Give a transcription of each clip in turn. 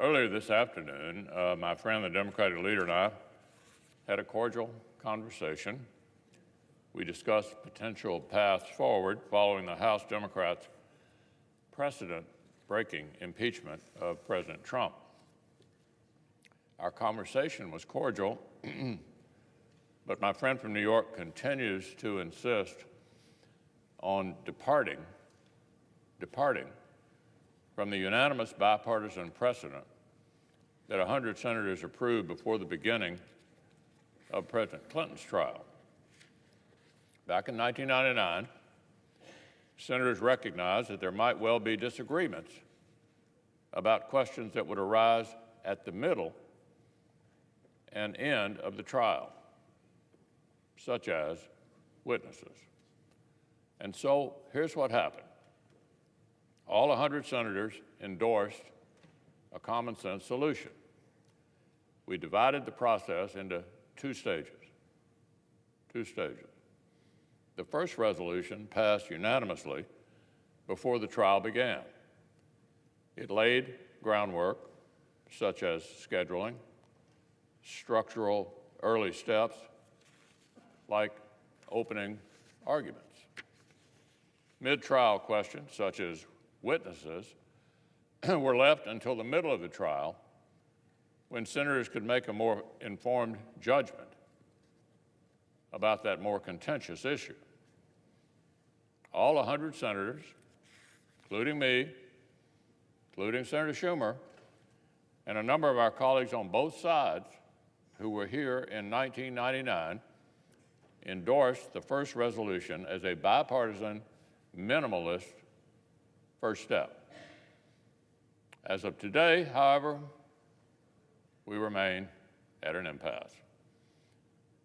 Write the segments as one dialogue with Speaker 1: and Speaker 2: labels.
Speaker 1: Earlier this afternoon, my friend, the Democratic leader, and I had a cordial conversation. We discussed potential paths forward following the House Democrats' precedent-breaking impeachment of President Trump. Our conversation was cordial, but my friend from New York continues to insist on departing from the unanimous bipartisan precedent that 100 senators approved before the beginning of President Clinton's trial. Back in 1999, senators recognized that there might well be disagreements about questions that would arise at the middle and end of the trial, such as witnesses. And so here's what happened. All 100 senators endorsed a common sense solution. We divided the process into two stages. The first resolution passed unanimously before the trial began. It laid groundwork such as scheduling, structural early steps like opening arguments. Mid-trial questions such as witnesses were left until the middle of the trial when senators could make a more informed judgment about that more contentious issue. All 100 senators, including me, including Senator Schumer, and a number of our colleagues on both sides who were here in 1999, endorsed the first resolution as a bipartisan, minimalist first step. As of today, however, we remain at an impasse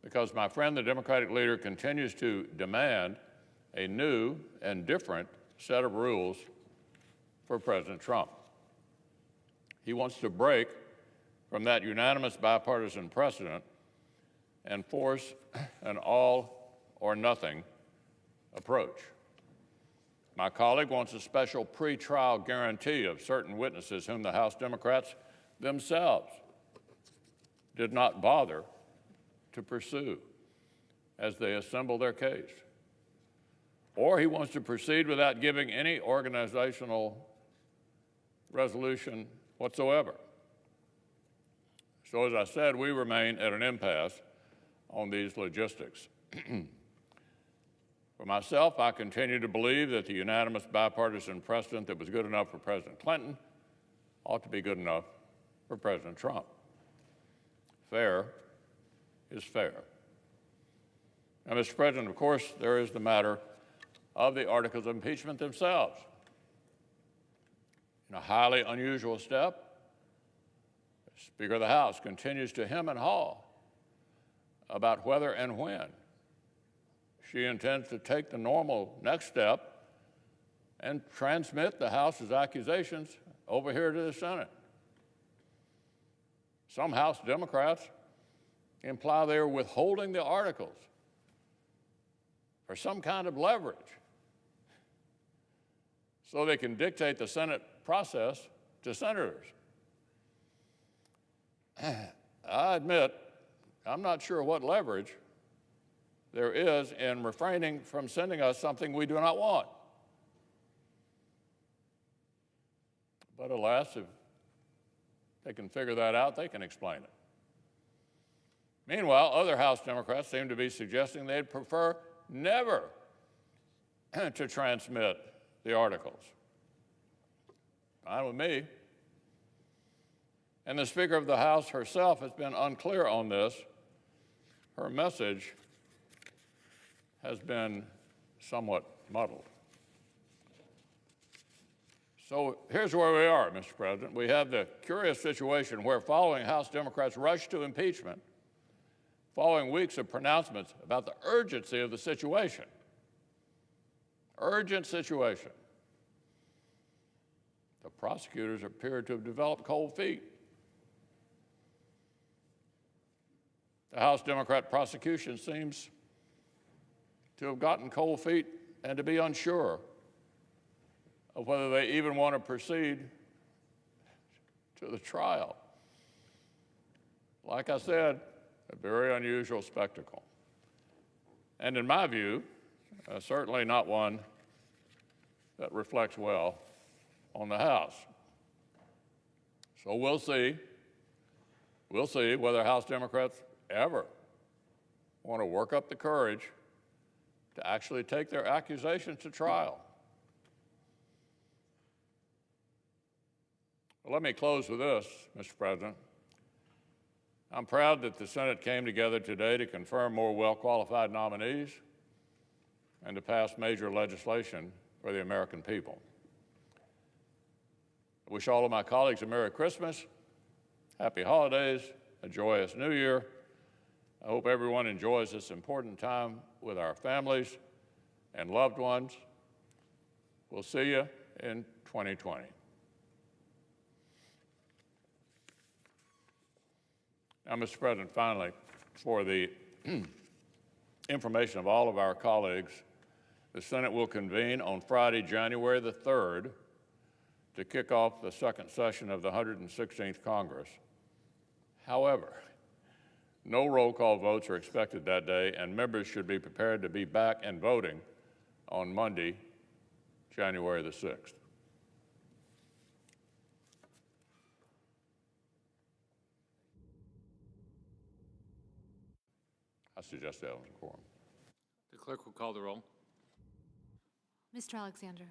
Speaker 1: because my friend, the Democratic leader, continues to demand a new and different set of rules for President Trump. He wants to break from that unanimous bipartisan precedent and force an all-or-nothing approach. My colleague wants a special pretrial guarantee of certain witnesses whom the House Democrats themselves did not bother to pursue as they assemble their case. Or he wants to proceed without giving any organizational resolution whatsoever. So as I said, we remain at an impasse on these logistics. For myself, I continue to believe that the unanimous bipartisan precedent that was good enough for President Clinton ought to be good enough for President Trump. Fair is fair. Now, Mr. President, of course, there is the matter of the articles of impeachment themselves. In a highly unusual step, the Speaker of the House continues to hem and haw about whether and when she intends to take the normal next step and transmit the House's accusations over here to the Senate. Some House Democrats imply they are withholding the articles for some kind of leverage so they can dictate the Senate process to senators. I admit, I'm not sure what leverage there is in refraining from sending us something we do not want. But alas, if they can figure that out, they can explain it. Meanwhile, other House Democrats seem to be suggesting they'd prefer never to transmit the articles. Fine with me. And the Speaker of the House herself has been unclear on this. Her message has been somewhat muddled. So here's where we are, Mr. President. We have the curious situation where following House Democrats' rush to impeachment, following weeks of pronouncements about the urgency of the situation, urgent situation, the prosecutors appear to have developed cold feet. The House Democrat prosecution seems to have gotten cold feet and to be unsure of whether they even want to proceed to the trial. Like I said, a very unusual spectacle. And in my view, certainly not one that reflects well on the House. So we'll see. We'll see whether House Democrats ever want to work up the courage to actually take their accusations to trial. Well, let me close with this, Mr. President. I'm proud that the Senate came together today to confirm more well-qualified nominees and to pass major legislation for the American people. I wish all of my colleagues a Merry Christmas, Happy Holidays, a joyous New Year. I hope everyone enjoys this important time with our families and loved ones. We'll see you in 2020. Now, Mr. President, finally, for the information of all of our colleagues, the Senate will convene on Friday, January the 3rd, to kick off the second session of the 116th Congress. However, no roll call votes are expected that day, and members should be prepared to be back and voting on Monday, January the 6th. I suggest that was a quorum.
Speaker 2: The clerk will call the roll.
Speaker 3: Mr. Alexander.